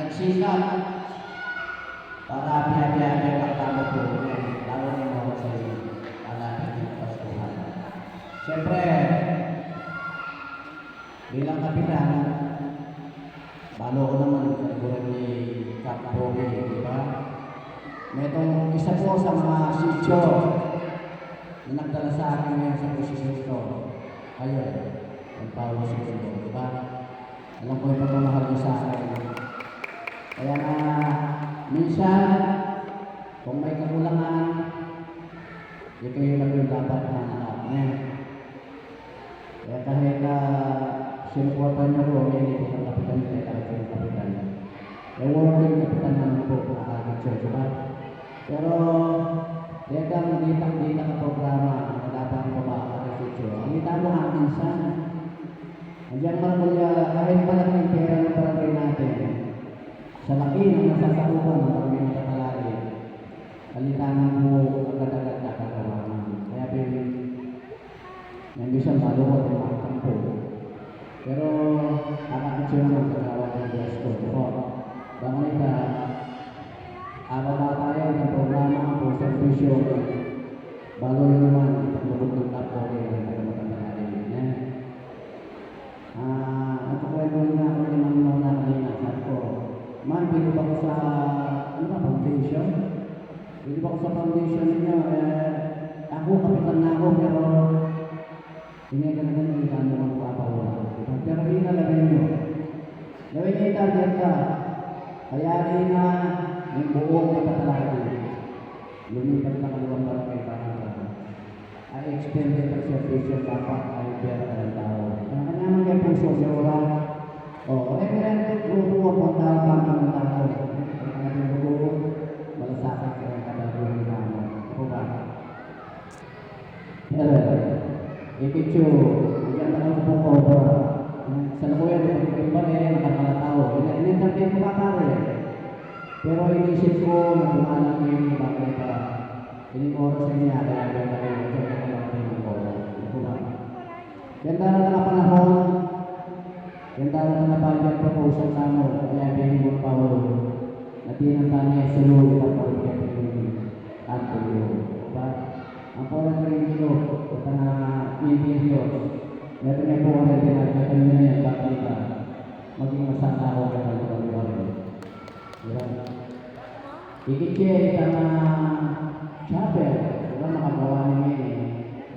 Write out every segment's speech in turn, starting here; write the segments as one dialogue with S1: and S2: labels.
S1: nagsikap para biya-biya ang tama po. Lalo na mga sa iyo. Para hindi kapasuhan. Siyempre, bilang kapitan, balo ko naman siguro ni Cap Roque, di ba? Netong isa po sa mga sityo na nagdala sa akin ngayon sa posisyon ito. Kayo, ang Paulo II, di ba? Alam ko yung pagmamahal niyo sa akin. Kaya na, minsan, kung may kakulangan, di kayo lang yung dapat na anak niya. Kaya kahit sinuportan niyo ko, may hindi ng kapitan niya, kahit yung kapitan niya. Kaya working kapitan naman po, nakakitsyo, di ba? Pero, dito ang ditang-dita ka programa na dapat kumakakitsyo. Ang dita mo ang minsan, andiyan marapulya, kahit malaki yung pera ng barangay natin, sa laki ng nasasakupan ng barangay ng Katalari, kalitangan mo agad-agad na kagawanan. Kaya yung isang malukot yung mga kampo. Pero, nakakitsyo naman sa kawan ng Diyos ko. Bangay ka, ababa tayo ng programa po sa servisyo. Bago yun naman, ipaglubog ng kapo rin ang Katalari. Nagkakwento niya ako yung mga muna kanina. Sabi ko, man, bilib ako sa, foundation? Bilib ako sa foundation niya. Ako, kapitan na ako, pero hindi ka naman yung gano'n ang papawala. Pero inalagay niyo. Gawin niyo yung target ka. Kaya rin na yung buong Katalari. Lumipat na kaliwang barangay para ay extended ang service dapat ay pera ng tao. Kanya-kanya may puso sa oras. Referendum grupo ang tawag ng tao. Ang grupo, malasakit ka ng kadagawin naman. Ako ba? Ikichu, hindi ang po ko. Sa nakuya, iba nakakalatao. Ini-entertain ko ka pare. Pero inisip ko na bumalang yung bagay pa. Ini-oras niya, kaya ganda kayo. Ganda na nga panahon, ganda na nga budget proposal sa mo, kaya bilhin mo pa mo, na tinantang niya sa loob at pag-ibig diba? Ang polang rin nyo, ito na ibig Diyos, meron niya po ang nagkakita nyo na yan, bakit ka, maging masama ako ka ng pag-ibig. Diba? Ikikit ang chapel, diba makagawa niya yun.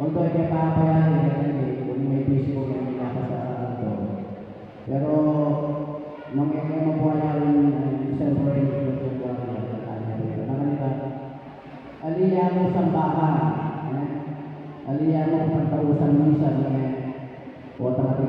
S1: Although kaya papayanin, may Facebook na pinapasa ito. Pero, nung mabuhay yung isang foreign yung aliyah mo sambahan. Aliyah mo pagtausan minsan.